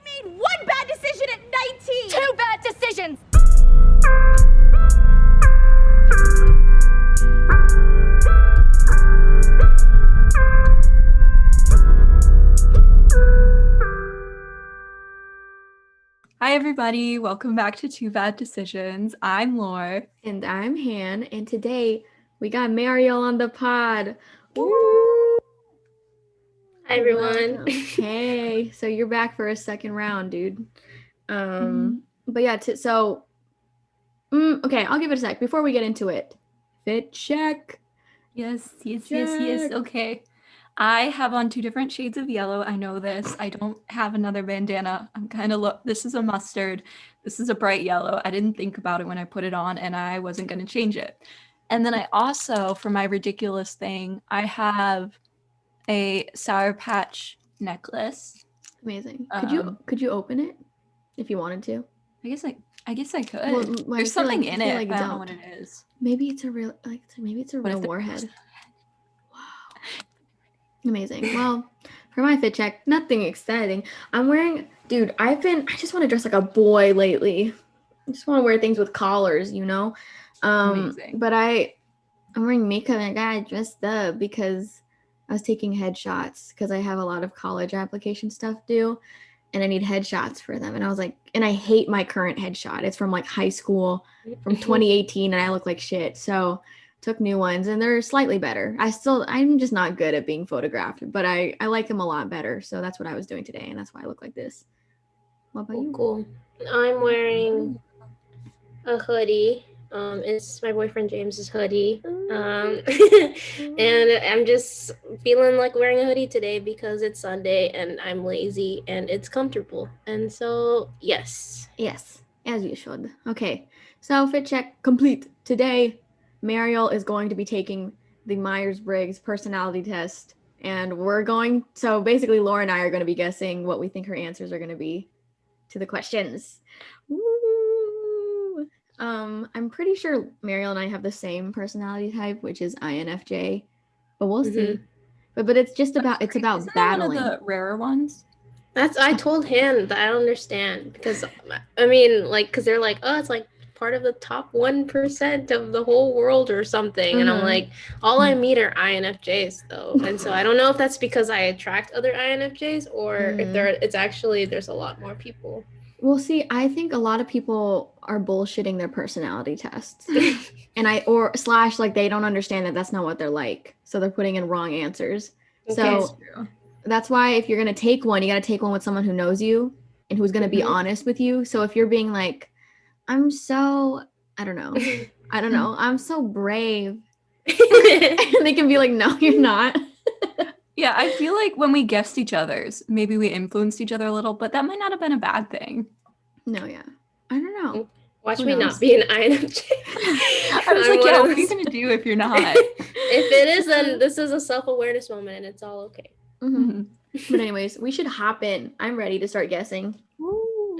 made one bad decision at 19! Two bad decisions! Hi everybody, welcome back to Two Bad Decisions. I'm Laur. And I'm Han, and today we got Mariel on the pod. Woo! Hi everyone. Hey, so you're back for a second round, dude. Mm-hmm. But yeah, okay, I'll give it a sec before we get into it. Fit check. Yes. Okay. I have on two different shades of yellow. I know this. I don't have another bandana. I'm kind of this is a mustard. This is a bright yellow. I didn't think about it when I put it on and I wasn't going to change it. And then I also, for my ridiculous thing, I have a Sour Patch necklace. Amazing. Could you open it if you wanted to? I guess I could. Well, There's something in it. Like I don't know what it is. Maybe it's a real warhead. Amazing. Well, for my fit check, nothing exciting. I just want to dress like a boy lately. I just want to wear things with collars, you know? Amazing. But I'm wearing makeup and I got dressed up because I was taking headshots because I have a lot of college application stuff due and I need headshots for them. And I was like, and I hate my current headshot. It's from like high school from 2018 and I look like shit. So took new ones and they're slightly better. I'm just not good at being photographed, but I like them a lot better. So that's what I was doing today and that's why I look like this. What about you? Cool. I'm wearing a hoodie. It's my boyfriend James's hoodie. And I'm just feeling like wearing a hoodie today because it's Sunday and I'm lazy and it's comfortable. And so, yes. Yes, as you should. Okay, so fit check complete. Today, Mariel is going to be taking the Myers-Briggs personality test, and so basically Laura and I are going to be guessing what we think her answers are going to be to the questions. Woo! I'm pretty sure Mariel and I have the same personality type, which is INFJ, but we'll see. But it's about Isn't battling. that one of the rarer ones? I told him that I don't understand because, because they're like, oh, it's like part of the top 1% of the whole world or something. And I'm like, all I meet are INFJs though. And so I don't know if that's because I attract other INFJs or if there's a lot more people. Well, see, I think a lot of people are bullshitting their personality tests and they don't understand that that's not what they're like. So they're putting in wrong answers. Okay. So that's why if you're going to take one, you got to take one with someone who knows you and who's going to be honest with you. So if you're being like, I'm so brave. And they can be like, no, you're not. Yeah, I feel like when we guessed each other's, maybe we influenced each other a little, but that might not have been a bad thing. No, yeah. I don't know. Watch me not be an INFJ. I was like, what are you going to do if you're not? If it is, then this is a self-awareness moment and it's all okay. Mm-hmm. But anyways, we should hop in. I'm ready to start guessing.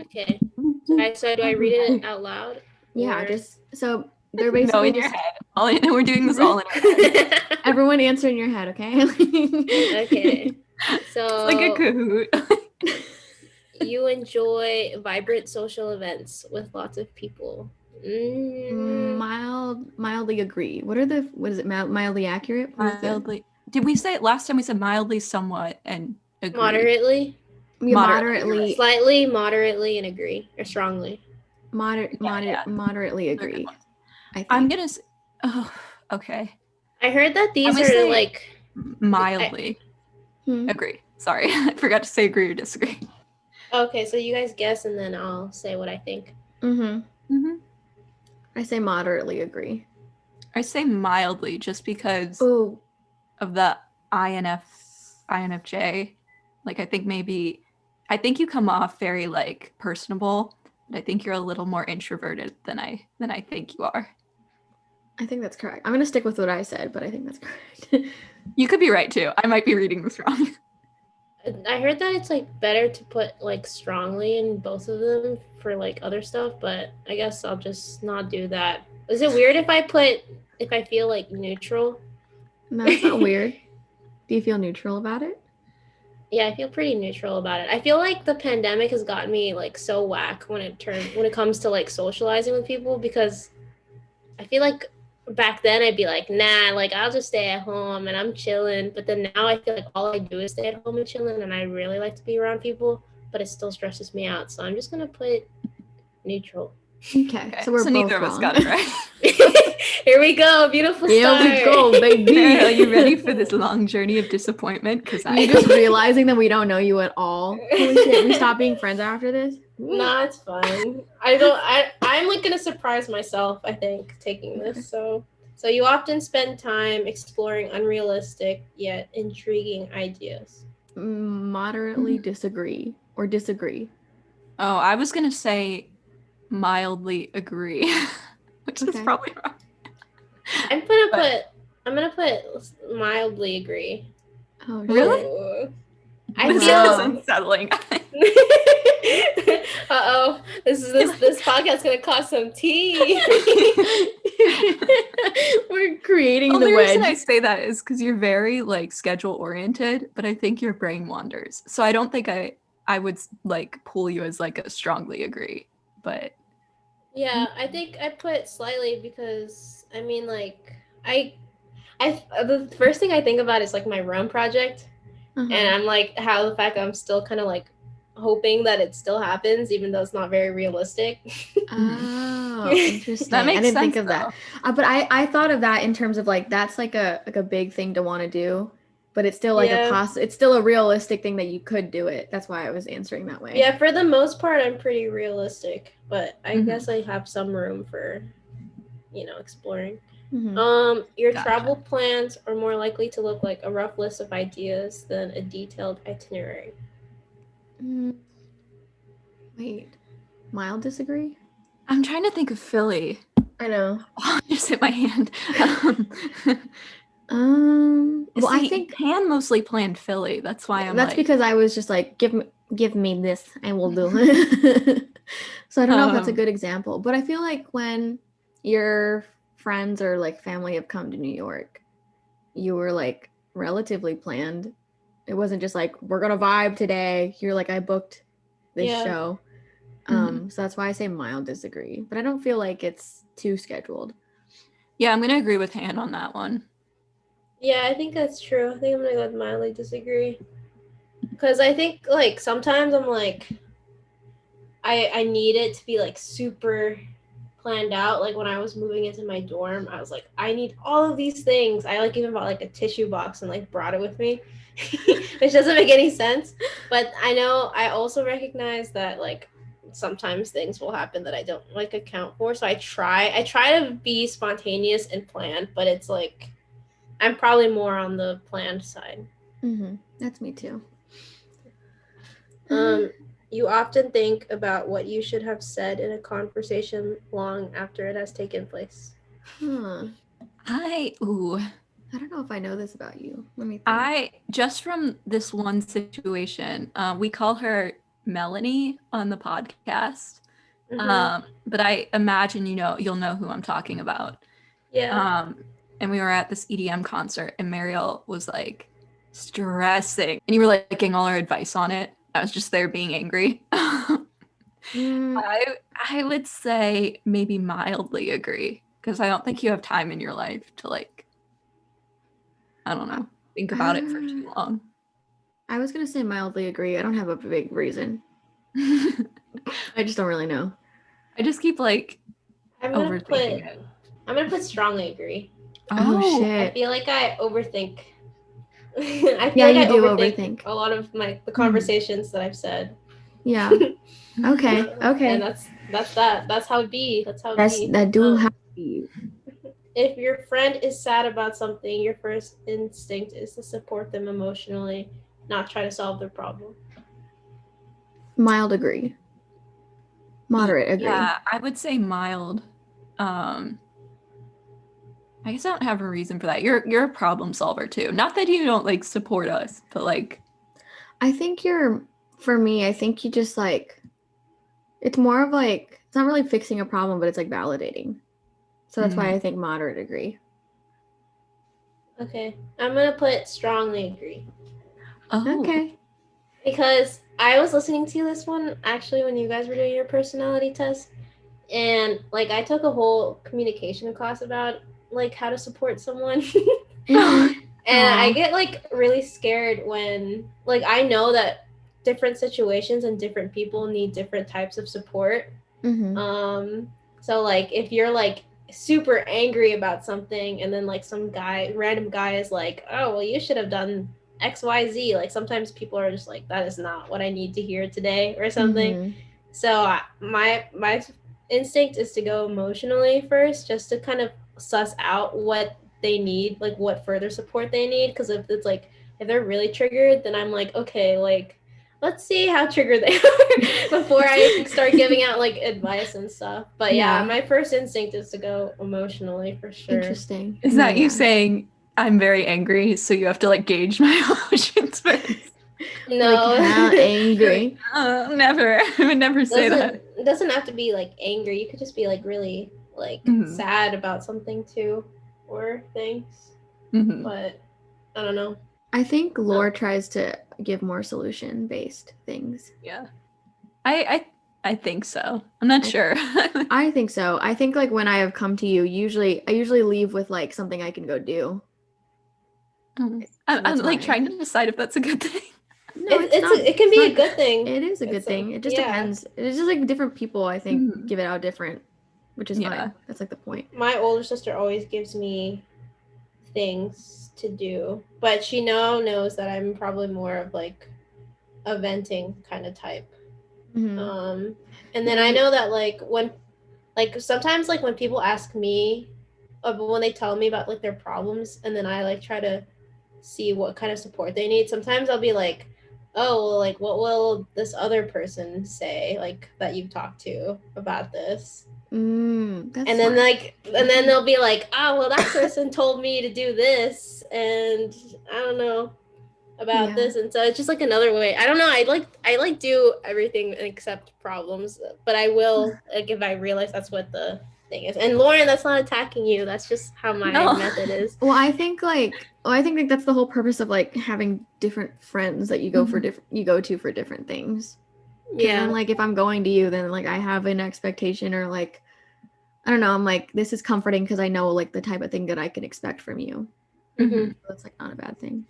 Okay. Alright, so do I read it out loud? Yeah, so they're basically no, in your head. We're doing this all in our head. Everyone answer in your head, okay? Okay. So it's like a Kahoot. You enjoy vibrant social events with lots of people. Mildly agree. What is it? Mildly accurate? Mildly. Did we say it last time? We said mildly, somewhat, and agree. Moderately. Yeah, moderately. Slightly, moderately, and agree. Or strongly. Moderately agree. I'm gonna say, okay. I heard that these are like mildly agree. Sorry, I forgot to say agree or disagree. Okay, so you guys guess and then I'll say what I think. I say moderately agree. I say mildly just because of the INFJ. Like I think you come off very like personable, but I think you're a little more introverted than I think you are. I think that's correct. I'm gonna stick with what I said, but I think that's correct. You could be right too. I might be reading this wrong. I heard that it's like better to put like strongly in both of them for like other stuff, but I guess I'll just not do that. Is it weird if I feel like neutral? No, it's not weird. Do you feel neutral about it? Yeah, I feel pretty neutral about it. I feel like the pandemic has gotten me like so whack when it comes to like socializing with people, because I feel like back then I'd be like, nah, like I'll just stay at home and I'm chilling. But then now I feel like all I do is stay at home and chilling, and I really like to be around people, but it still stresses me out. So I'm just gonna put neutral. Okay, so we're both neither of us wrong. got it right. Here we go, beautiful Here start. we go, baby. Mariel, are you ready for this long journey of disappointment? Because You're just realizing that we don't know you at all. Holy shit, we stop being friends after this? Nah, it's fine. I'm like gonna surprise myself, I think, taking this. So you often spend time exploring unrealistic yet intriguing ideas. Moderately disagree or disagree. Oh, I was gonna say mildly agree, which is Okay. probably wrong. I'm gonna put mildly agree. Oh, Really? Ooh. I This feel is unsettling. Uh-oh. This podcast's gonna cause some tea. We're creating The the only reason I wedge. say that is because you're very like schedule oriented, but I think your brain wanders. So I don't think I would like pull you as like a strongly agree. But Yeah, I think I put slightly because I mean, like, I the first thing I think about is like my Rome project, and I'm like how the fact I'm still kind of like hoping that it still happens, even though it's not very realistic. Oh, interesting. that makes I didn't sense, think of that. But I thought of that in terms of like that's like a big thing to want to do, but it's still like Yeah. it's still a realistic thing that you could do it. That's why I was answering that way. Yeah, for the most part, I'm pretty realistic, but I Mhm. guess I have some room for, exploring. Mhm. Your Gotcha. travel plans are more likely to look like a rough list of ideas than a detailed itinerary. Wait, mild disagree? I'm trying to think of Philly. I know. Oh, I just hit my hand. Well, I See, think Han mostly planned Philly. That's why I'm that's like, because I was just like, give me this, I will do it. So I don't know if that's a good example, but I feel like when your friends or like family have come to New York, you were like relatively planned. It wasn't just like we're gonna vibe today. You're like, I booked this Yeah. show. Mhm. So that's why I say mild disagree, but I don't feel like it's too scheduled. yeah, I'm gonna agree with Han on that one. Yeah, I think that's true. I think I'm gonna go with mildly disagree. Because I think, like, sometimes I'm like, I need it to be, like, super planned out. Like, when I was moving into my dorm, I was like, I need all of these things. I, like, even bought, like, a tissue box and, like, brought it with me, which doesn't make any sense. But I know I also recognize that, like, sometimes things will happen that I don't, like, account for. So I try to be spontaneous and planned, but it's, like, I'm probably more on the planned side. That's me too. You often think about what you should have said in a conversation long after it has taken place. I don't know if I know this about you. Let me think. I just from this one situation, we call her Melanie on the podcast. But I imagine you'll know who I'm talking about. Yeah. And we were at this EDM concert, and Mariel was like stressing, and you were like getting all our advice on it. I was just there being angry. I would say maybe mildly agree, because I don't think you have time in your life to like, I don't know, think about it for too long. I was gonna say mildly agree. I don't have a big reason. I just don't really know. I just keep like I'm gonna overthinking it. I'm gonna put strongly agree. Oh shit. I feel like I overthink. I feel Yeah, like you I do overthink a lot of the conversations that I've said. Yeah. Okay. And that's that. That's how it be. That's how it be. That do have to be. If your friend is sad about something, your first instinct is to support them emotionally, not try to solve their problem. Mild agree. Moderate agree. Yeah, I would say mild. I guess I don't have a reason for that. You're a problem solver too. Not that you don't like support us, but like I think for me, I think you just like it's more of like it's not really fixing a problem, but it's like validating. So that's why I think moderate agree. Okay. I'm gonna put strongly agree. Oh. Okay. Because I was listening to this one actually when you guys were doing your personality test, and like I took a whole communication class about like how to support someone. Mhm. And I Aw. get like really scared when like I know that different situations and different people need different types of support. Mhm. So like if you're like super angry about something and then like some guy, random guy is like, "Oh, well you should have done XYZ." Like sometimes people are just like, "That is not what I need to hear today," or something. Mhm. So my instinct is to go emotionally first, just to kind of suss out what they need, like what further support they need. Because if it's like if they're really triggered, then I'm like, okay, like let's see how triggered they are before I start giving out like advice and stuff. But yeah, Yeah. my first instinct is to go emotionally for sure. Interesting. Is No, that you yeah. saying I'm very angry, so you have to like gauge my emotions first? No, Like how angry? Never. I would never say that. it doesn't have to be like angry. You could just be like really like Mhm. sad about something too, or things. Mhm. But I don't know. I think Laura tries to give more solution-based things. Yeah. I think so. I'm not sure. I think so. I think like when I have come to you, I usually leave with like something I can go do. I'm That's like why. trying to decide if that's a good thing. No, it's not. It can It's be a not- good thing. It is a good It's thing. It just yeah. depends. It's just like different people, I think, Mhm. give it out different, which is Yeah. fine. That's like the point. My older sister always gives me things to do, but she now knows that I'm probably more of like a venting kind of type. Mhm. And then Yeah, I know that like sometimes like when people ask me, but when they tell me about like their problems, and then I like try to see what kind of support they need. Sometimes I'll be like, oh, well, like what will this other person say like that you've talked to about this? That's And then smart. like and then they'll be like, oh, well that person told me to do this, and I don't know about Yeah. this. And so it's just like another way. I don't know, I like do everything except problems, but I will like if I realize that's what the thing is. And Lauren, that's not attacking you, that's just how my No. method is. Well, I think like that's the whole purpose of like having different friends that you go for you go to for different things. Because Yeah. then like if I'm going to you, then like I have an expectation or like I don't know, I'm like this is comforting because I know like the type of thing that I can expect from you. Mm-hmm. So it's like not a bad thing.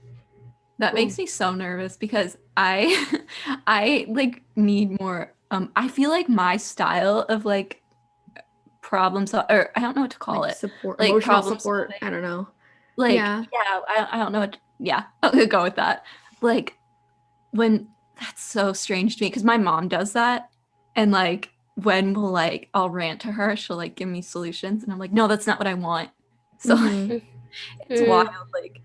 That makes me so nervous because I I like need more I feel like my style of like or I don't know what to call Like it. support, Like emotional problem support. solving. I don't know. Like Yeah. yeah, I don't know what yeah, I'll go with that. Like when that's so strange to me because my mom does that and like when we'll like I'll rant to her, she'll like give me solutions and I'm like, no, that's not what I want. So Mhm. like, it's wild. Like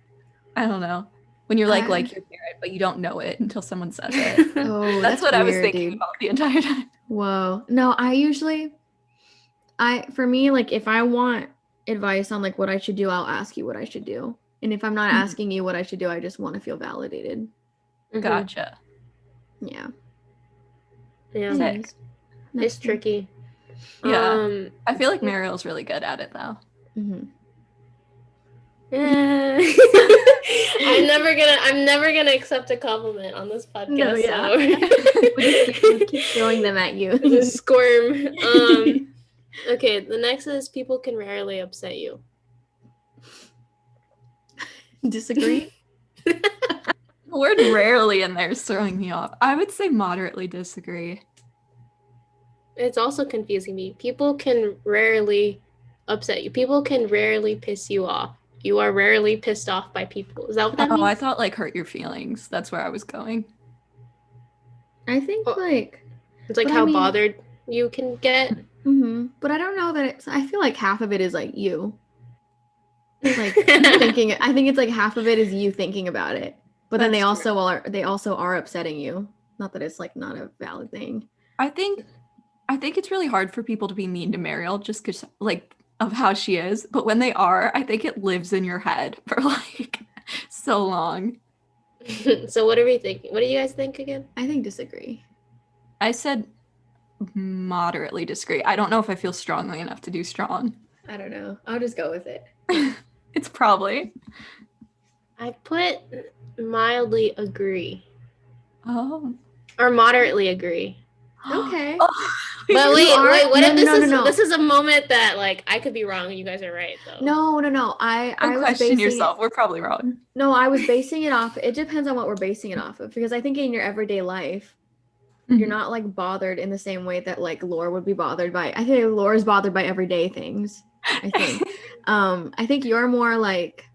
I don't know. When you're like I- your parent, but you don't know it until someone says it. Oh, That's that's what I was weird, thinking dude. about the entire time. Whoa. No, for me, like if I want advice on like what I should do, I'll ask you what I should do. And if I'm not Mhm. asking you what I should do, I just want to feel validated. Mhm. Gotcha. Yeah. Yeah. Sick. Anyways, It's next thing. tricky. Yeah. I feel like Mariel's really good at it though. Mhm. I'm never gonna accept a compliment on this podcast. No, yeah. So We'll keep throwing them at you. just squirm. Okay, the next is people can rarely upset you. Disagree? The word rarely in there is throwing me off. I would say moderately disagree. It's also confusing me. People can rarely upset you. People can rarely piss you off. You are rarely pissed off by people. Is that what that Oh, means? I thought like hurt your feelings. That's where I was going. I think Oh. like It's like but I how mean- bothered you can get. but I don't know that I feel like half of it is like you. Like thinking I think it's like half of it is you thinking about it. But then That's true. they also are upsetting you. Not that it's like not a valid thing. I think it's really hard for people to be mean to Mariel just because like of how she is. But when they are, I think it lives in your head for like so long. So what are we thinking? What do you guys think again? I think disagree. I said moderately disagree. I don't know if I feel strongly enough to do strong. I don't know. I'll just go with it. It's probably. I put mildly agree. Oh. Or moderately agree. Okay. Oh, But wait, are- what no, if no, no, no. this is a moment that like I could be wrong and you guys are right though? No. I don't was question basing yourself. We're probably wrong. No, I was basing it off. It depends on what we're basing it off of, because I think in your everyday life, you're Mhm. not like bothered in the same way that like Laura would be bothered by. I think Laura's bothered by everyday things. I think. I think you're more like.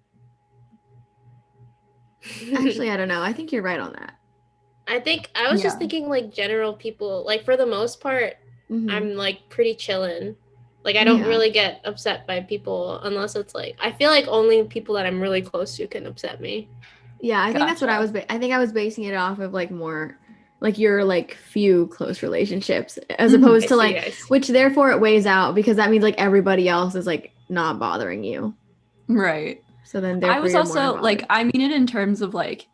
Actually, I don't know. I think you're right on that. I think I was just Yeah. thinking like general people, like for the most part, Mhm. I'm like pretty chillin'. Like I don't Yeah. really get upset by people unless it's like I feel like only people that I'm really close to can upset me. Yeah, I think that's what I Gotcha. was. I think I was basing it off of like more, like your like few close relationships, as Mhm. opposed I to see, like, I see. which therefore it weighs out because that means like everybody else is like not bothering you. Right. So then I therefore was you're more also like, unbothered. I mean it in terms of like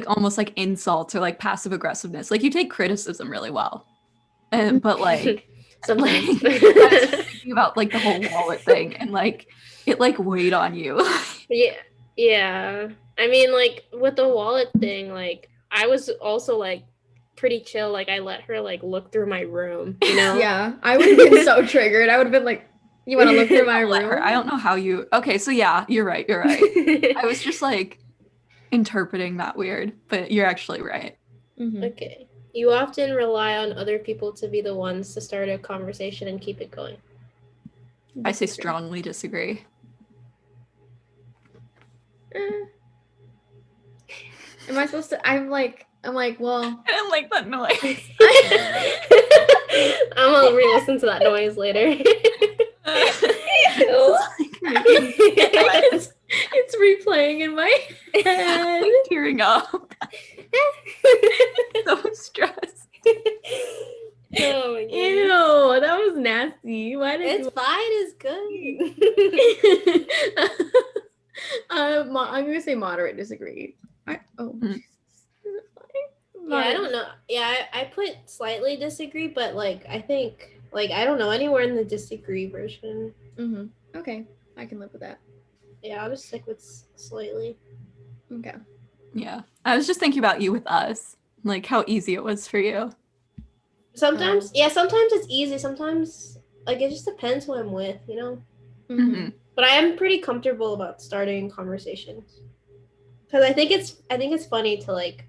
almost like insults or like passive aggressiveness. Like you take criticism really well. But like Sometimes. I was just thinking about like the whole wallet thing and like it like weighed on you. Yeah. I mean, like with the wallet thing, like I was also like pretty chill. Like I let her like look through my room, you know? Yeah, I would have been so triggered. I would have been like, "You want to look through my Let her. room?" I don't know how you. Okay, so yeah, you're right. You're right. I was just like interpreting that weird, but you're actually right. Mhm. Okay. You often rely on other people to be the ones to start a conversation and keep it going. I say Disagree. strongly disagree. Am I supposed to? I'm like, well, I didn't like that noise. I'm gonna re-listen to that noise later. it's replaying in my head. I'm tearing up. So stressed. Oh my god. Ew, that was nasty. Why did It's you? fine, it's good. I'm gonna say moderate disagree. Mm. Jesus. Yeah, I don't know. Yeah, I put slightly disagree, but like I think like I don't know anywhere in the disagree version. Mm-hmm. Okay, I can live with that. Yeah, I'll just stick with slightly. Okay. Yeah. I was just thinking about you with us, like how easy it was for you. Sometimes, yeah, sometimes it's easy. Sometimes, like, it just depends who I'm with, you know? Mhm. But I am pretty comfortable about starting conversations. Because I think it's funny to, like,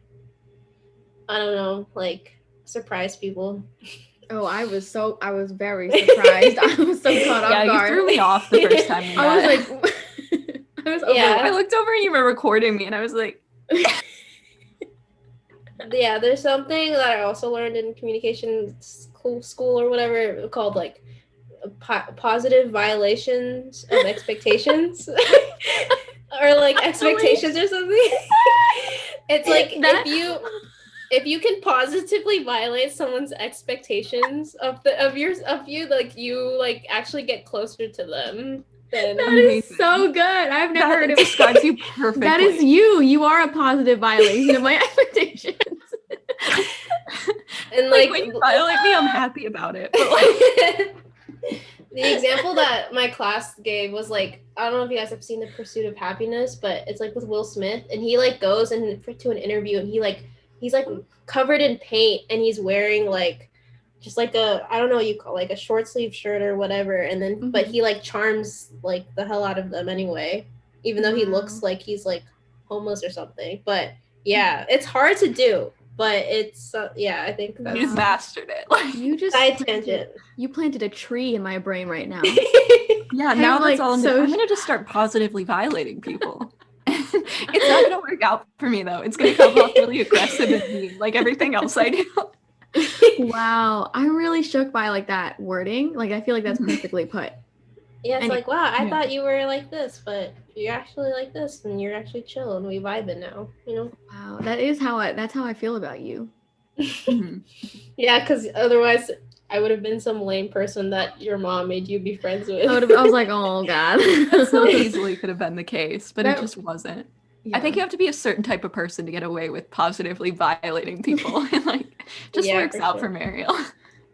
I don't know, like, surprise people. Oh, I was very surprised. I was so caught Yeah, off you guard. threw me off the first time we met. I was like, I was Yeah. I looked over and you were recording me, and I was like, Yeah, there's something that I also learned in communication school or whatever called, like, positive violations of expectations. Or like expectations or something. It's like if you can positively violate someone's expectations of you, like you like actually get closer to them. Then That is so good. I've never heard that of describes you perfectly. That is you. You are a positive violation of my expectations. and like when you violate me, I'm happy about it. But like the example that my class gave was like, I don't know if you guys have seen The Pursuit of Happiness, but it's like with Will Smith, and he like goes and to an interview, and he's like covered in paint, and he's wearing like just like a, I don't know what you call, like a short sleeve shirt or whatever, and then but he like charms like the hell out of them anyway, even though he looks like he's like homeless or something. But yeah, it's hard to do. But it's yeah, I think that's you just mastered it. Like You just side tangent. You planted a tree in my brain right now. yeah, now I'm, that's like, all I'm so doing. I'm gonna just start positively violating people. It's not gonna work out for me though. It's gonna come off really aggressive and mean, like everything else I do. Wow, I'm really shook by like that wording. Like I feel like that's perfectly put. Yeah, it's And- like, wow, I Yeah. thought you were like this, but you're actually like this, and you're actually chill, and we vibing now, you know? Wow, that's how I feel about you. Mhm. Yeah, because otherwise I would have been some lame person that your mom made you be friends with. I was like, oh god. That so easily could have been the case, but That- it just wasn't. Yeah. I think you have to be a certain type of person to get away with positively violating people. And like just Yeah, works for out sure. for Mariel.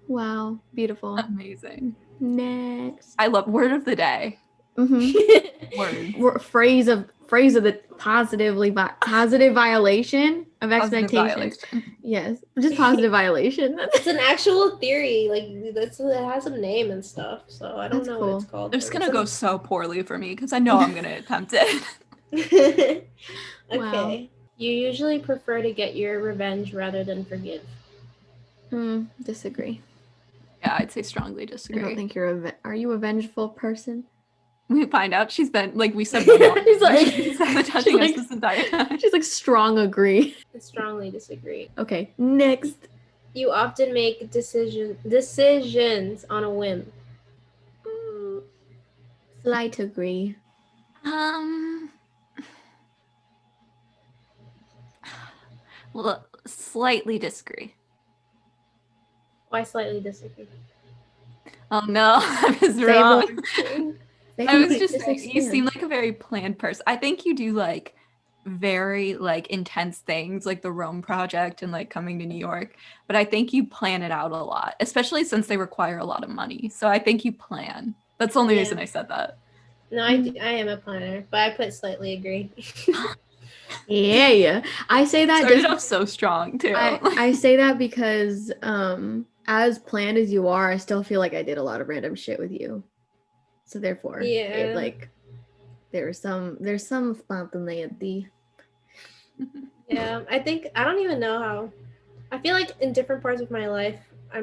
Wow, beautiful. Amazing. Next. I love word of the day. Mm-hmm. Word. Phrase of the positive violation. of Positive expectations. violation. Yes, just positive violation. It's an actual theory. Like it has a name and stuff. So I don't That's know cool. what it's called. It's but gonna it's go so poorly for me because I know I'm gonna attempt it. Okay. Wow. You usually prefer to get your revenge rather than forgive. Disagree. Yeah, I'd say strongly I disagree. don't think you're are you a vengeful person? We find out she's been like we said one more. She's like- she's been touching she's us like- this entire time. She's like strong agree. I strongly disagree. Okay, next. You often make decisions on a whim. Slight agree. Well, slightly disagree. Why slightly disagree? Oh no, I was Say wrong. Say I was more. just saying, you expand. seem like a very planned person. I think you do like very like intense things like the Rome project and like coming to New York, but I think you plan it out a lot, especially since they require a lot of money. So I think you plan. That's the only Yeah. reason I said that. No, I am a planner, but I put slightly agree. Yeah. I say that Started just off so strong too. I say that because as planned as you are, I still feel like I did a lot of random shit with you. So therefore, Yeah. there's some spontaneity. Yeah, I think I don't even know how. I feel like in different parts of my life, I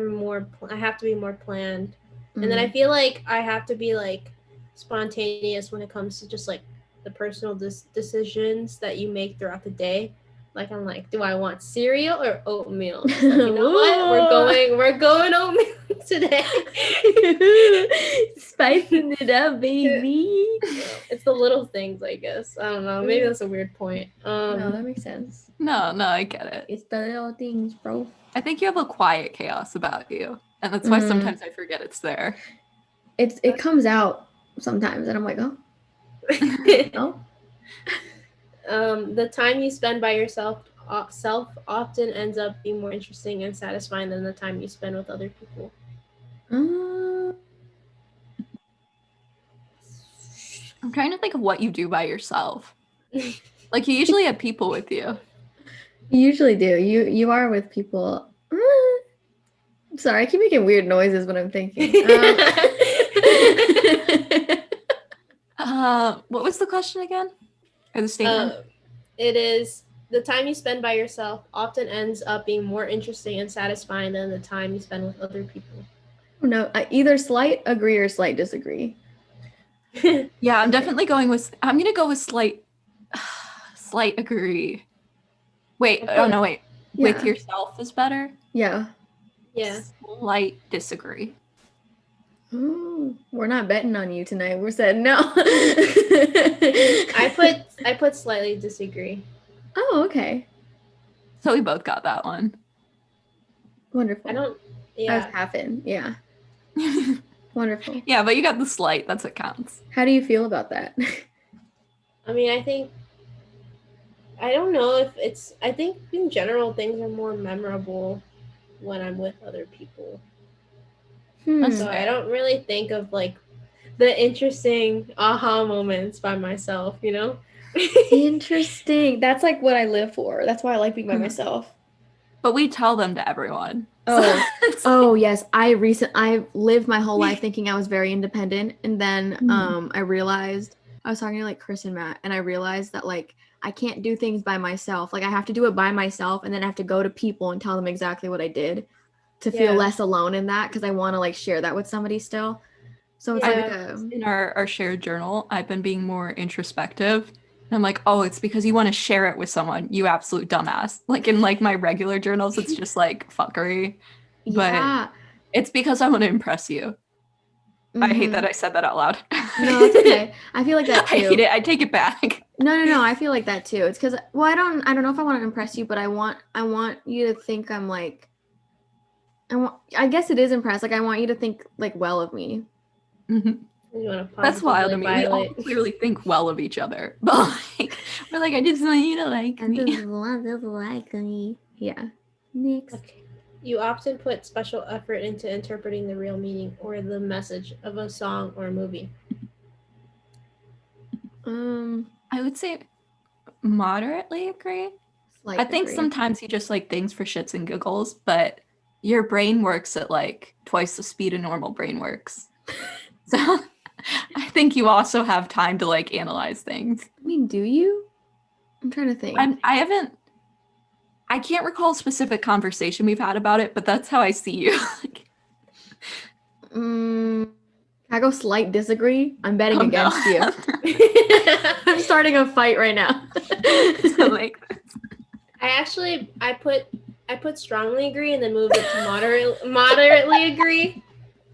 have to be more planned, and then I feel like I have to be like spontaneous when it comes to just like the personal decisions that you make throughout the day. Like I'm like, do I want cereal or oatmeal? It's like, you know what? We're going oatmeal today. Spicing it up, baby. It's the little things, I guess. I don't know. Maybe that's a weird point. No, that makes sense. No, I get it. It's the little things, bro. I think you have a quiet chaos about you, and that's why sometimes I forget it's there. It comes out sometimes, and I'm like, oh, no. The time you spend by yourself often ends up being more interesting and satisfying than the time you spend with other people. I'm trying to think of what you do by yourself. Like you usually have people with you. You usually do. You are with people. Sorry, I keep making weird noises when I'm thinking. What was the question again? Or the statement? It is the time you spend by yourself often ends up being more interesting and satisfying than the time you spend with other people. No, either slight agree or slight disagree. Yeah, I'm definitely going with. I'm gonna go with slight agree. Wait, oh no, wait. Yeah. With yourself is better. Yeah. Yeah. Slight disagree. Ooh, we're not betting on you tonight. We're saying no. I put slightly disagree. Oh, okay. So we both got that one. Wonderful. I was Yeah. half in. Yeah. Wonderful. Yeah, but you got the slight. That's what counts. How do you feel about that? I mean, I don't know if I think in general things are more memorable when I'm with other people. So I don't really think of like the interesting aha moments by myself, you know? Interesting. That's like what I live for. That's why I like being by myself. But we tell them to everyone. Oh, oh yes. I lived my whole life thinking I was very independent, and then I realized I was talking to like Chris and Matt, and I realized that like I can't do things by myself. Like I have to do it by myself, and then I have to go to people and tell them exactly what I did to feel less alone in that, because I want to like share that with somebody still. So it's like in our shared journal, I've been being more introspective. And I'm like, oh, it's because you want to share it with someone, you absolute dumbass. Like in like my regular journals, it's just like fuckery. But it's because I want to impress you. I hate that I said that out loud. No, it's okay. I feel like that too. I hate it. I take it back. No. I feel like that too. It's because I don't know if I want to impress you, but I want you to think I'm like I guess it is impressed. Like I want you to think like well of me. That's wild to me. We all clearly think well of each other, but like we're like, I just want you to like me. I just want you to like me. Yeah. Next. Okay. You often put special effort into interpreting the real meaning or the message of a song or a movie. I would say moderately agree. Slight I think degree. sometimes you just like things for shits and giggles, but your brain works at like twice the speed a normal brain works. So I think you also have time to like analyze things. I mean, do you? I'm trying to think. I can't recall a specific conversation we've had about it, but that's how I see you. Can I go slight disagree? I'm betting Oh, no. against you. I'm starting a fight right now. So, like, I put strongly agree and then moved it to moderately agree.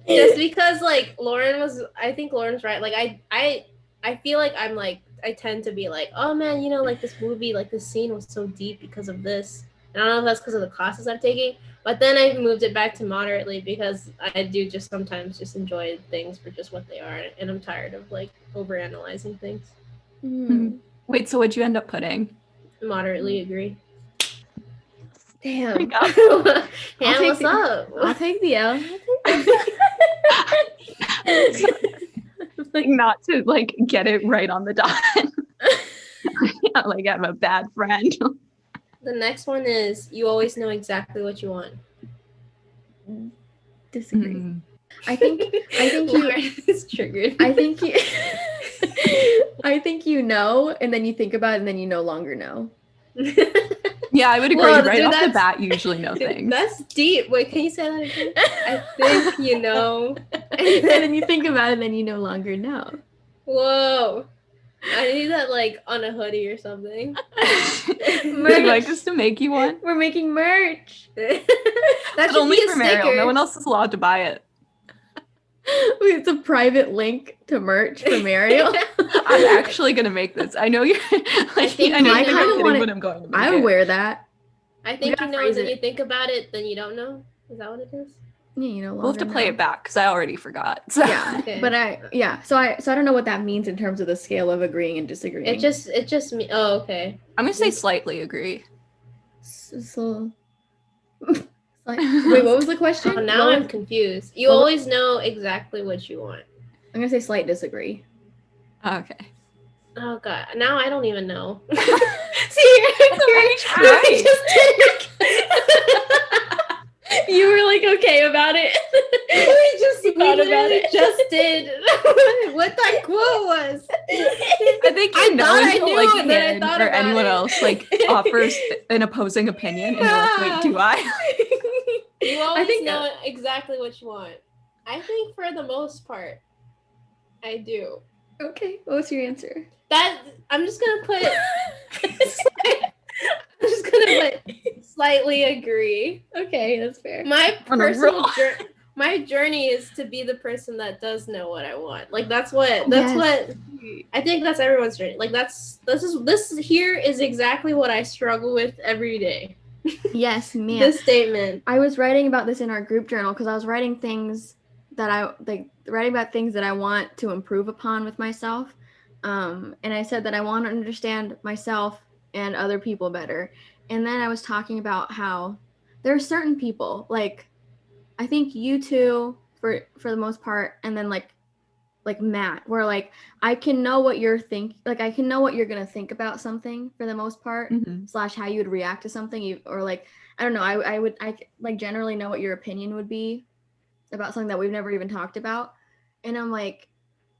Just because like I think Lauren's right. Like I feel like I tend to be like, oh man, like this movie, like this scene was so deep because of this. And I don't know if that's because of the classes I'm taking, but then I moved it back to moderately because I do just sometimes just enjoy things for just what they are, and I'm tired of like overanalyzing things. Wait, so what'd you end up putting? Moderately agree. Damn. What's up? I'll take the L. Like, not to like get it right on the dot. Like I'm a bad friend. The next one is you always know exactly what you want. Disagree. I think Lauren is triggered. I think you know, and then you think about it, and then you no longer know. Yeah, I would agree. Well, right dude, off the bat, you usually know Dude, things. that's deep. Wait, can you say that again? I think you know. And then you think about it, and then you no longer know. Whoa. I need that like on a hoodie or something. Would you like us to make you one? We're making merch. That But should only be a for Mariel. sticker. No one else is allowed to buy it. It's a private link to merch for Mariel. I'm actually gonna make this. I know you're. Like, think I know I you're kinda kidding, wanna- but I'm going to make I would it. wear that. I think gotta you know, phrase then it. you think about it, then you don't know. Is that what it is? Yeah, you know. We'll have to play know. it back because I already forgot. So. Yeah, Okay. but so I don't know what that means in terms of the scale of agreeing and disagreeing. It just me. Oh, okay. I'm gonna say slightly agree. So, wait, what was the question? Oh, now What I'm was- confused. You what was- always know exactly what you want. I'm gonna say slight disagree. Okay. Oh god, now I don't even know. See, you're right. You were like okay about it. We just thought about it. Just did what that quote was. I think I you know thought I until knew, like and then I Ken thought or about anyone it. else like offers an opposing opinion, and you're like, wait, do I? You always think know exactly what you want. I think for the most part, I do. Okay, what was your answer? That I'm just gonna put. I'm just gonna put slightly agree. Okay, that's fair. My On a personal roll. my journey is to be the person that does know what I want. Like that's what Yes. I think that's everyone's journey. Like this here is exactly what I struggle with every day. Yes, man. This statement. I was writing about this in our group journal because I was writing things that writing about things that I want to improve upon with myself. And I said that I want to understand myself and other people better. And then I was talking about how there are certain people, like I think you two for the most part, and then like Matt, where like I can know what you're I can know what you're gonna think about something for the most part, Mhm. / how you would react to something, or like I don't know, I like generally know what your opinion would be about something that we've never even talked about, and I'm like,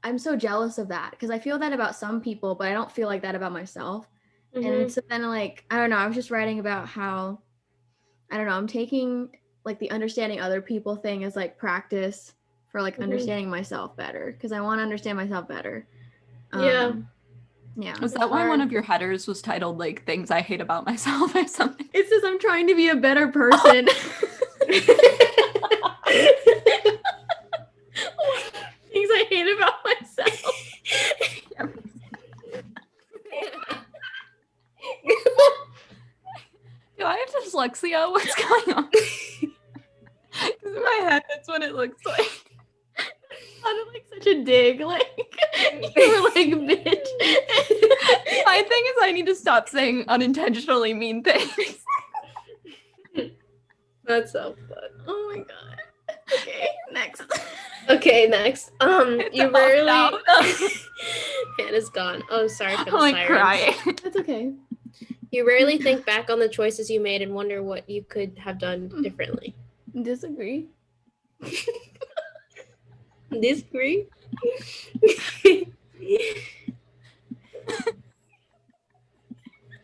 I'm so jealous of that because I feel that about some people, but I don't feel like that about myself. Mhm. And so then like I don't know, I was just writing about how I don't know, I'm taking like the understanding other people thing as like practice for like Mhm. understanding myself better because I want to understand myself better. Yeah. Yeah. Was It's that why one hard. of your headers was titled like "Things I Hate About Myself" or something? It says I'm trying to be a better person. Things I hate about myself. Do I have dyslexia? What's going on? 'Cause in my head, that's what it looks like. Sounded like such a dig. Like you were like, bitch. My thing is, I need to stop saying unintentionally mean things. That's so fun. Oh my god. Okay, next. Okay, next. It's You off rarely. now. Hannah's gone. Oh, sorry for the I'm like sirens. crying. That's okay. You rarely think back on the choices you made and wonder what you could have done differently. Disagree. Disagree?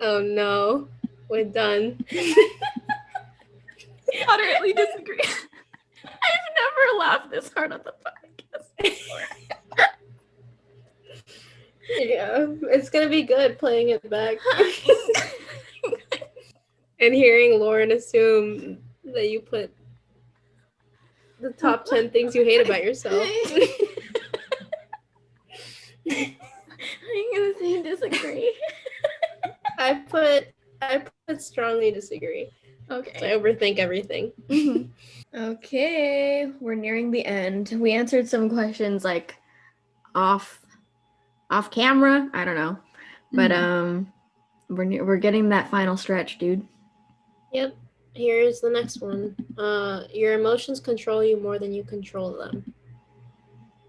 Oh no, we're done. Moderately disagree. I've never laughed this hard on the podcast before. Yeah, it's gonna be good playing it back and hearing Lauren assume that you put the top 10 things you hate about yourself. I'm gonna say disagree. I put strongly disagree. Okay. I overthink everything. Mhm. Okay, we're nearing the end. We answered some questions like off camera. I don't know, but we're getting that final stretch, dude. Yep. Here's the next one. Your emotions control you more than you control them.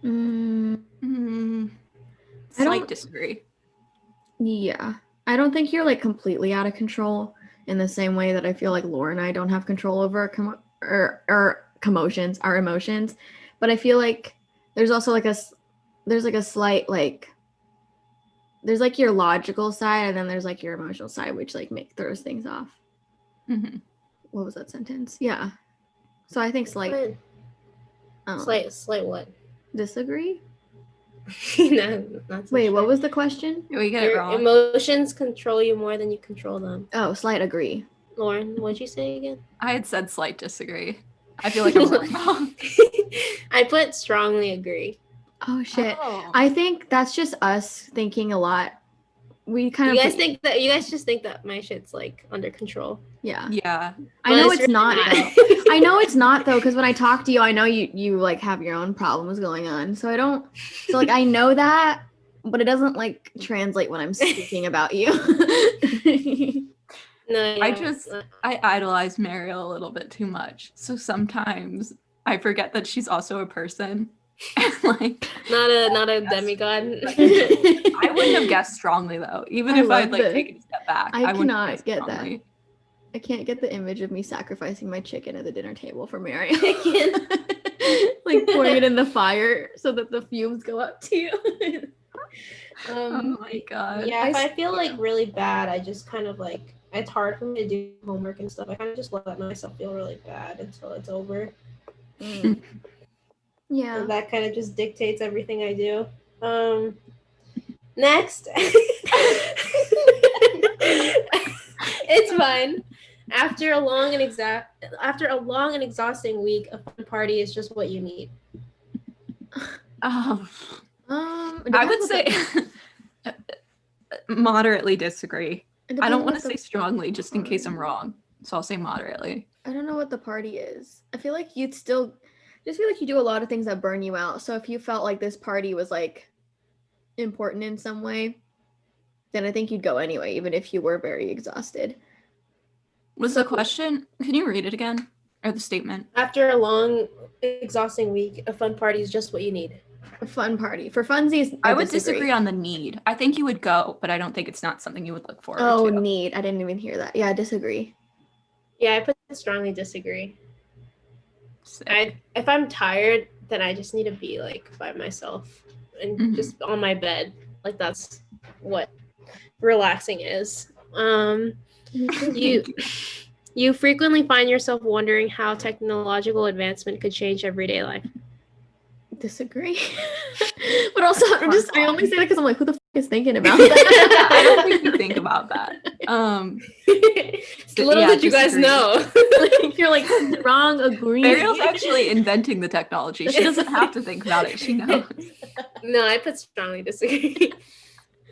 I Slight don't- disagree. Yeah, I don't think you're like completely out of control in the same way that I feel like Laura and I don't have control over our emotions. But I feel like there's also like a slight like there's like your logical side and then there's like your emotional side, which like throws things off. Mm-hmm. What was that sentence? Yeah. So I think slight. Slight what? Disagree. No, not so Wait, sure. what was the question? We get it Your wrong. emotions control you more than you control them. Oh, slight agree. Lauren, what'd you say again? I had said slight disagree. I feel like I'm wrong. I put strongly agree. Oh shit. Oh. I think that's just us thinking a lot. We kind You of guys just think that my shit's like under control. Yeah. Yeah. I know But it's not though. I know it's not though, because when I talk to you, I know you like have your own problems going on. So like I know that, but it doesn't like translate when I'm speaking about you. No, yeah. I idolize Mariel a little bit too much. So sometimes I forget that she's also a person. Like not a demigod. I wouldn't have guessed strongly though. Even I if I'd love like this. taken a step back. I wouldn't cannot have guessed get that. strongly. I can't get the image of me sacrificing my chicken at the dinner table for Mariel. Like pouring it in the fire so that the fumes go up to you. Oh my god. Yeah, if I feel like really bad, I just kind of like it's hard for me to do homework and stuff. I kind of just let myself feel really bad until it's over. Yeah. And that kind of just dictates everything I do. Next. It's fine. After a long and exhausting week, a fun party is just what you need. I Depends would what say moderately disagree. I depends don't what want to say strongly just in case I'm wrong. So I'll say moderately. I don't know what the party is. I feel like you'd still just feel like you do a lot of things that burn you out. So if you felt like this party was like important in some way, then I think you'd go anyway, even if you were very exhausted. Was the question? Can you read it again? Or the statement? After a long, exhausting week, a fun party is just what you need. A fun party. For funsies, I would disagree on the need. I think you would go, but I don't think it's not something you would look forward Oh, to. need. I didn't even hear that. Yeah, I disagree. Yeah, I put strongly disagree. Sick. If I'm tired, then I just need to be like by myself and just on my bed. Like that's what relaxing is. You frequently find yourself wondering how technological advancement could change everyday life. Disagree. But also I only say that because I'm like, who the is thinking about that? I don't think you think about that. Little did you guys disagree. know. You're like strong agree. Ariel's actually inventing the technology. She doesn't have to think about it. She knows. No, I put strongly disagree.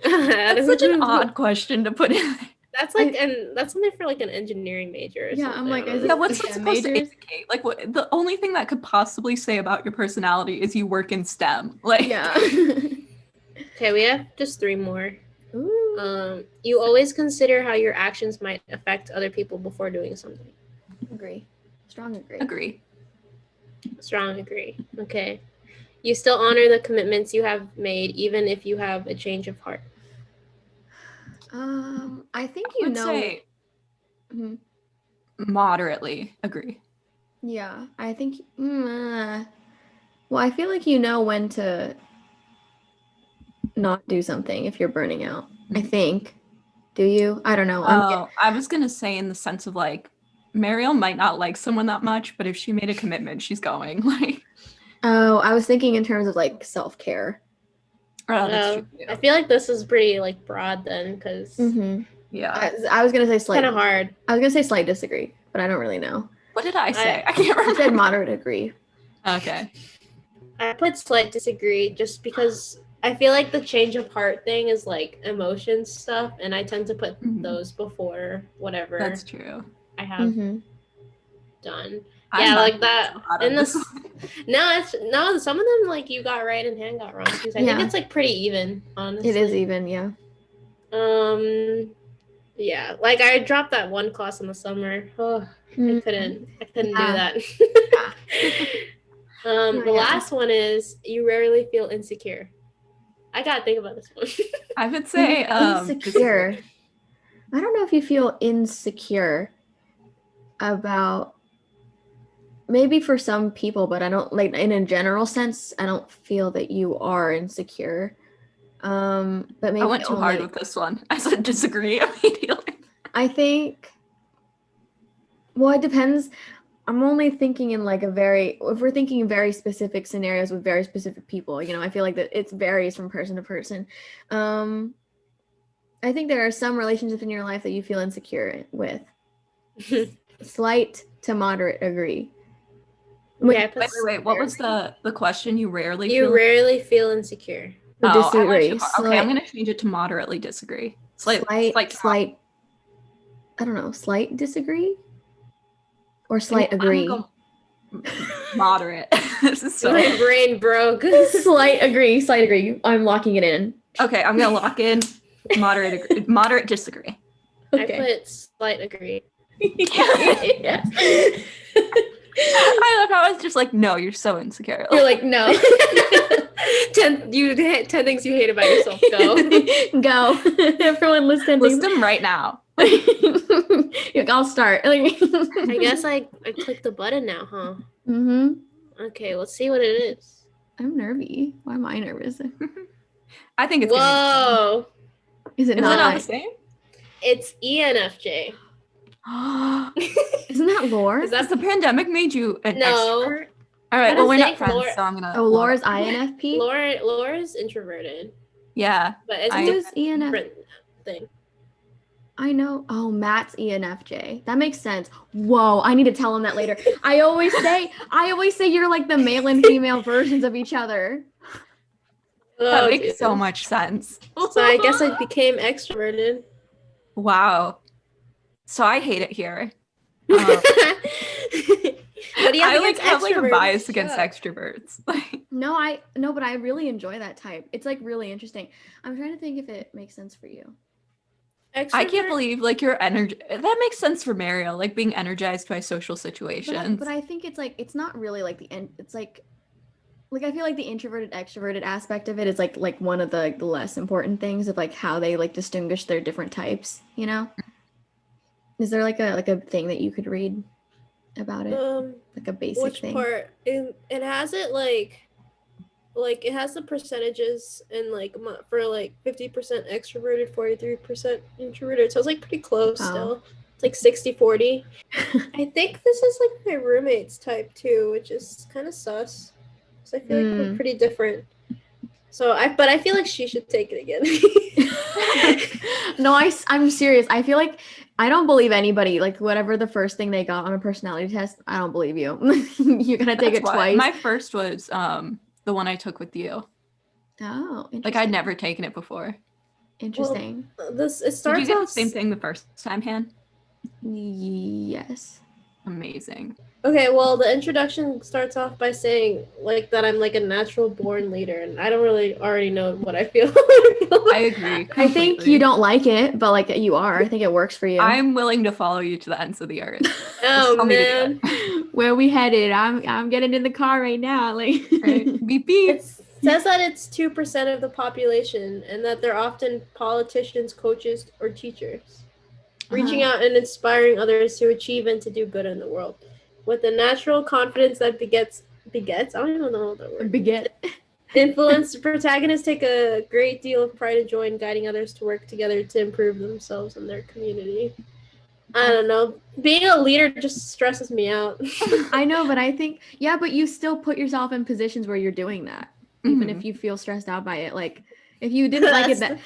That's such an odd question to put in. That's like that's something for like an engineering major. Or something. I'm like, is Yeah, it what's that STEM supposed to majors? indicate? Like, what the only thing that could possibly say about your personality is you work in STEM. Like, Yeah. Okay, we have just 3 more. Ooh. You always consider how your actions might affect other people before doing something. Agree. Strong agree. agree. Strong agree. Okay. You still honor the commitments you have made, even if you have a change of heart. I think I would say Mhm. moderately agree. Yeah, I think. Well, I feel like you know when to not do something if you're burning out. I think. Do you? I don't know. Oh, I was gonna say in the sense of like, Mariel might not like someone that much, but if she made a commitment, she's going. Like, Oh, I was thinking in terms of like self-care. oh, that's true. I feel like this is pretty like broad then, because Mm-hmm. Yeah. I was gonna say slight. kind of hard. I was gonna say slight disagree, but I don't really know. What did I say? I- I can't I remember. said moderate agree. Okay. I put slight disagree just because I feel like the change of heart thing is like emotions stuff, and I tend to put Mhm. those before whatever That's true. I have Mm-hmm. done. I'm Yeah, not like so that. hot on In this this, one. no, some of them like you got right and Han got wrong too. So I think Yeah. it's like pretty even, honestly. It is even, yeah. Yeah, like I dropped that one class in the summer. Oh, I couldn't do Yeah. that. Yeah. The last one is you rarely feel insecure. I gotta think about this one. I would say Insecure. I don't know if you feel insecure about maybe for some people, but I don't like in a general sense, I don't feel that you are insecure. But maybe I went too hard with this one. I said disagree immediately. I think well, it depends. I'm only thinking in like if we're thinking in very specific scenarios with very specific people, I feel like that it varies from person to person. I think there are some relationships in your life that you feel insecure with. Slight to moderate agree. Yeah, Wait. What was the question? You rarely you feel rarely feel insecure. I went disagree. too far. Okay, I'm gonna change it to moderately disagree. Slight. Slight. I don't know. Slight disagree or slight I'm gonna agree. go moderate. This is so My brain broke. Slight agree. I'm locking it in. okay. I'm gonna lock in moderate disagree. Okay. I put slight agree. Yeah. I love how I was just like, no, you're so insecure. You're like, no. 10 things you hate about yourself. Go. Go. Everyone listen. List them right now. Like, I'll start. I guess I clicked the button now, huh? Mm-hmm. Okay, let's see what it is. I'm nervy. Why am I nervous? I think it's Whoa. Is it Is it not not? the same? It's ENFJ. Isn't that Laur? Is Has the pandemic made you an No. extrovert? All right, I well, we're not think friends, Laura- so I'm gonna. Oh, Laura's INFP? Laura's introverted, Yeah. but it's I- a Who's ENF? different thing. I know. Oh, Matt's ENFJ. That makes sense. Whoa, I need to tell him that later. I always say you're like the male and female versions of each other. That Oh, makes dude. so much sense. So I guess I became extroverted. Wow. So I hate it here. What do you I have like against have like a extroverts? bias against Shut up. extroverts. No, but I really enjoy that type. It's like really interesting. I'm trying to think if it makes sense for you. I can't believe like your energy. That makes sense for Mariel, like being energized by social situations. But I think it's like it's not really like the end. It's like I feel like the introverted extroverted aspect of it is like one of the less important things of like how they like distinguish their different types. Is there like a thing that you could read about it? Like a basic Which thing. part? It has it like it has the percentages and like for like 50% extroverted, 43% introverted. So it's like pretty close Oh. still. It's like 60-40. I think this is like my roommate's type too, which is kind of sus. So I feel like we're pretty different. So I feel like she should take it again. No, I'm serious. I feel like I don't believe anybody. Like whatever the first thing they got on a personality test, I don't believe you. You're gonna take That's it why. twice. My first was the one I took with you. Oh, interesting. Like I'd never taken it before. Interesting. It starts Did you get the off same thing the first time, Han? Yes. Amazing. Okay, well, the introduction starts off by saying like that I'm like a natural born leader, and I don't really already know what I feel. I agree. I think completely. you don't like it, but like you are. I think it works for you. I'm willing to follow you to the ends of the earth. Oh tell me to do man, Where we headed? I'm getting in the car right now. Like Right. Beep beep. it's says that it's 2% of the population and that they're often politicians, coaches, or teachers, reaching out and inspiring others to achieve and to do good in the world. With the natural confidence that begets, I don't even know that word. Beget. Influence, protagonists take a great deal of pride and joy in guiding others to work together to improve themselves and their community. I don't know. Being a leader just stresses me out. I know, but I think, yeah, but you still put yourself in positions where you're doing that, even if you feel stressed out by it. Like, if you didn't like it, that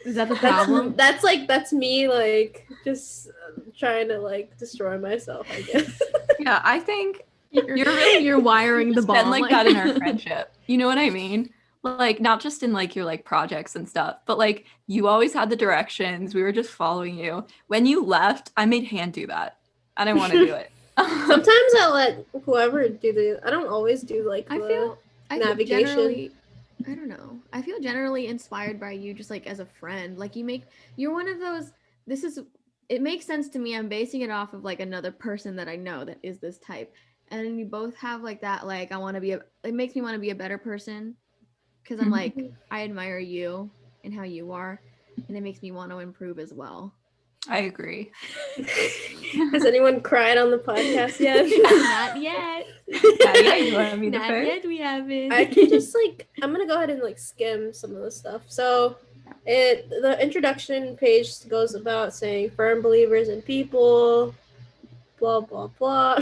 is that the problem? That's me, like, just trying to, like, destroy myself, I guess. Yeah, I think You're wiring the it's been bomb like that in our friendship. You know what I mean? Like, not just in like your like projects and stuff, but like you always had the directions. We were just following you. When you left, I made Han do that. I didn't want to do it. Sometimes I let whoever do I don't always do like I the feel navigation. generally, I don't know. I feel generally inspired by you, just like as a friend. Like you're one of those. It makes sense to me. I'm basing it off of like another person that I know that is this type, and you both have like that. Like it makes me want to be a better person, because I'm like, I admire you and how you are, and it makes me want to improve as well. I agree. Has anyone cried on the podcast yet? Not yet. Not yet. We haven't. I can just like, I'm gonna go ahead and like skim some of the stuff. So, the introduction page goes about saying firm believers in people, blah blah blah.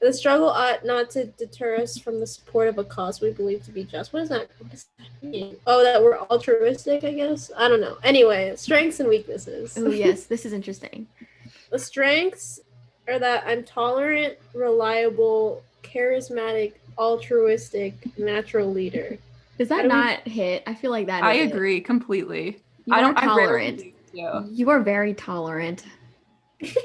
The struggle ought not to deter us from the support of a cause we believe to be just. What does that mean? Oh, that we're altruistic, I guess? I don't know. Anyway, strengths and weaknesses. Oh, yes. This is interesting. The strengths are that I'm tolerant, reliable, charismatic, altruistic, natural leader. Does that not hit? I feel like that I is agree completely. You are tolerant. Yeah. You are very tolerant.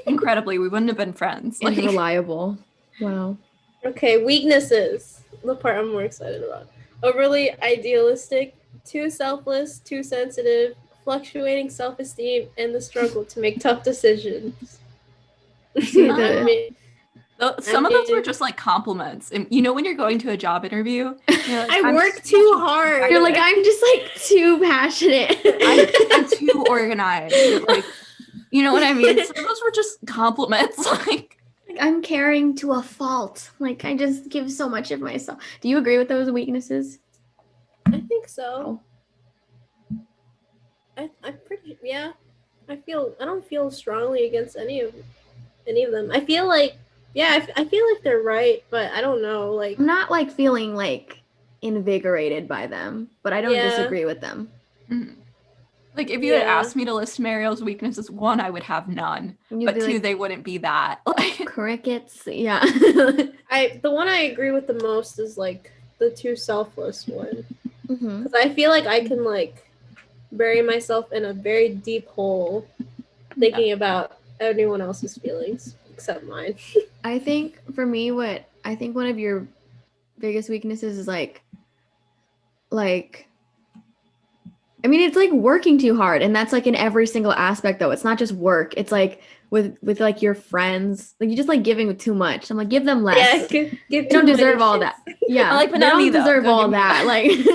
Incredibly. We wouldn't have been friends. And reliable. Wow. Okay, weaknesses. The part I'm more excited about. Overly idealistic, too selfless, too sensitive, fluctuating self-esteem, and the struggle to make tough decisions. Some of those were just like compliments. And you know when you're going to a job interview, you're like, I work too hard. You're like, I'm just like too passionate. I'm too organized. Like, you know what I mean? Some of those were just compliments. Like I'm caring to a fault. Like I just give so much of myself. Do you agree with those weaknesses? I think so. I'm pretty I don't feel strongly against any of them. I feel like I feel like they're right, but I don't know. Like I'm not like feeling like invigorated by them, but I don't disagree with them. Mm-hmm. Like if you had asked me to list Mariel's weaknesses, 1, I would have none. But 2, they wouldn't be that. Crickets. Yeah. The one I agree with the most is like the too selfless one. Because I feel like I can like bury myself in a very deep hole thinking about everyone else's feelings except mine. I think for me, one of your biggest weaknesses is like I mean, it's like working too hard, and that's like in every single aspect though. It's not just work. It's like with like your friends, like you just like giving too much. I'm like, give them less. Yeah, give you don't deserve all that. Yeah, like, but they don't deserve all that. Like, it's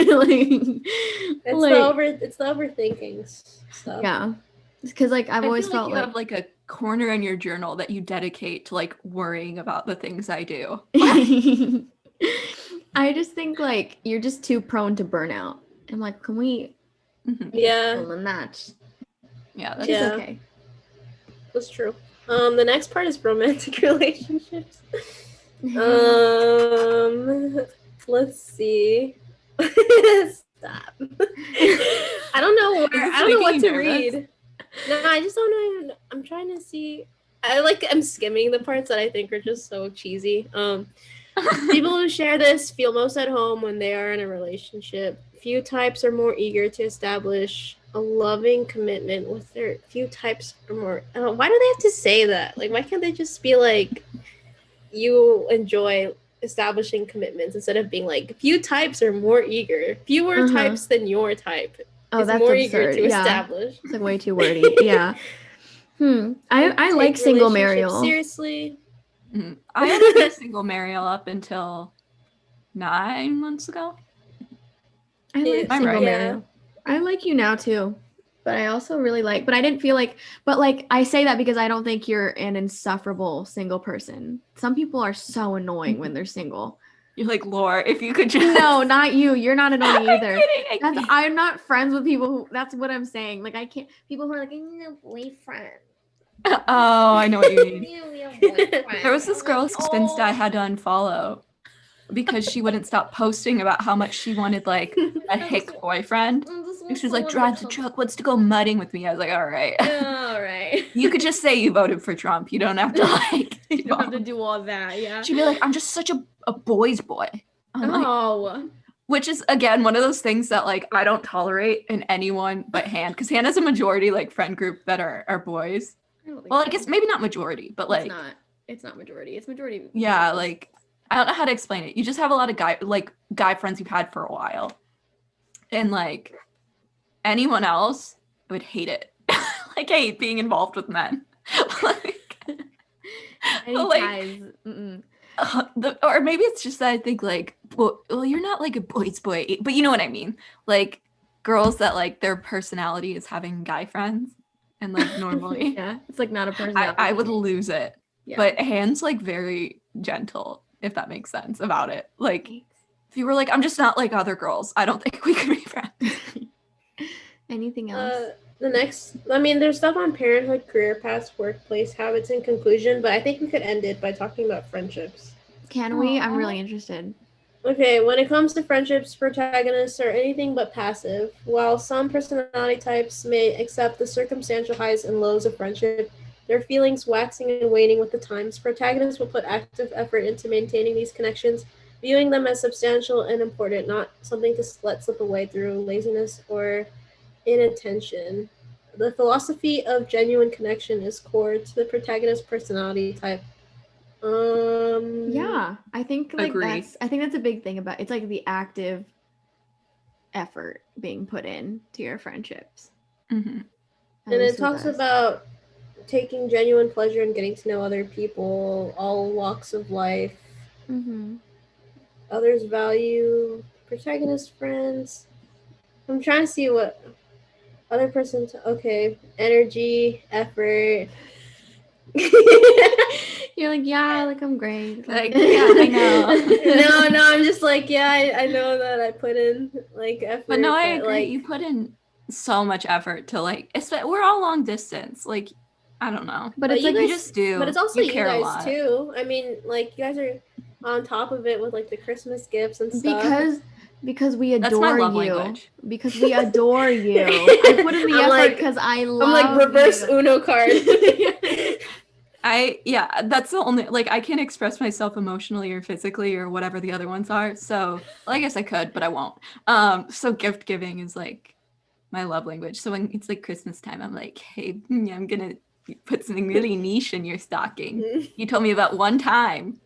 the overthinking stuff. Yeah, because like I've always felt like you have like a corner in your journal that you dedicate to like worrying about the things I do. I just think like you're just too prone to burnout. I'm like, can we? Yeah. That's that's okay. That's true. The next part is romantic relationships. Let's see. Stop. I don't know what to read. No, I just don't know. I'm trying to see. I'm skimming the parts that I think are just so cheesy. People who share this feel most at home when they are in a relationship. Few types are more eager to establish a loving commitment with their few types are more. Why do they have to say that? Like, why can't they just be like, you enjoy establishing commitments instead of being like, few types are more eager, fewer types than your type. Oh, that's more absurd. Eager to establish. It's like way too wordy. Yeah. I like single Mariel. Seriously. I had a single Mariel up until 9 months ago. I like Am I single right? Mariel. I like you now too. But I also really like, but I didn't feel like, but like I say that because I don't think you're an insufferable single person. Some people are so annoying when they're single. You're like, Laur, if you could just No, not you. You're not annoying either. kidding. I'm not friends with people who, that's what I'm saying. Like I can't, people who are like, I need a boyfriend. Oh, I know what you mean. a boyfriend. There was this I'm girl like, whose Insta I had to unfollow because she wouldn't stop posting about how much she wanted like a hick boyfriend. And she was like, drives a truck, wants to go mudding with me. I was like, all right. All right. You could just say you voted for Trump. You don't have to like. You don't have to do all that, yeah. She'd be like, I'm just such a boy's boy. I'm like, Oh. which is again one of those things that like I don't tolerate in anyone but Han, because Han has a majority like friend group that are boys. Well, I guess maybe not majority, but like it's not majority. It's majority. yeah, like I don't know how to explain it. You just have a lot of guy friends you've had for a while, and like anyone else, I would hate it. Like I hate being involved with men. Like, Any like, ties. Mm-mm. Or maybe it's just that I think like, well, you're not like a boy's boy, but you know what I mean. Like girls that like their personality is having guy friends, and like normally, Yeah, it's like not a personality. I would lose it. Yeah. But Han's like very gentle, if that makes sense about it. Like if you were like, I'm just not like other girls, I don't think we could be friends. Anything else? The next, I mean, there's stuff on parenthood, career paths, workplace habits, and conclusion, but I think we could end it by talking about friendships. Can we? I'm Aw. really interested. Okay, when it comes to friendships, protagonists are anything but passive. While some personality types may accept the circumstantial highs and lows of friendship, their feelings waxing and waning with the times, protagonists will put active effort into maintaining these connections, viewing them as substantial and important, not something to let slip away through laziness or inattention. The philosophy of genuine connection is core to the protagonist personality type. Yeah, I think like Agree. I think that's a big thing about it's like the active effort being put in to your friendships. Mm-hmm. At And least it with talks us. about taking genuine pleasure in getting to know other people, all walks of life. Mm-hmm. Others value protagonist friends. I'm trying to see what other person. Okay, energy, effort. You're like, yeah, like I'm great. Like, yeah, I know. no, I'm just like, yeah, I know that I put in like effort. But no, I agree. Like, You put in so much effort to like, we're all long distance. Like, I don't know. But it's you like you guys, just do. But it's also you care a guys lot. too. I mean, like you guys are on top of it with like the Christmas gifts and stuff. because we That's my adore love you. language. Because we adore you. I put in the I'm effort like- because I love I'm like reverse you. Uno card. That's the only, like, I can't express myself emotionally or physically or whatever the other ones are. So, well, I guess I could, but I won't. So gift giving is like my love language. So when it's like Christmas time, I'm like, hey, I'm gonna put something really niche in your stocking. You told me about one time.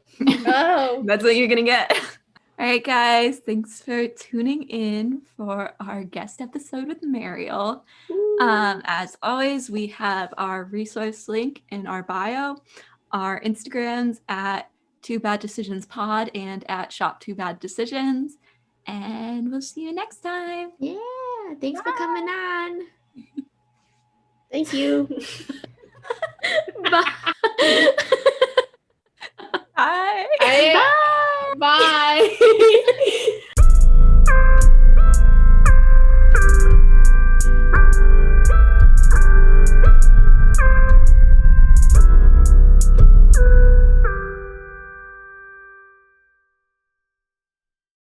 Oh. That's what you're gonna get. All right, guys. Thanks for tuning in for our guest episode with Mariel. As always, we have our resource link in our bio, our Instagrams at 2BadDecisionsPod and at Shop2BadDecisions. And we'll see you next time. Yeah, thanks for coming on. Thank you. Bye. Bye. Bye.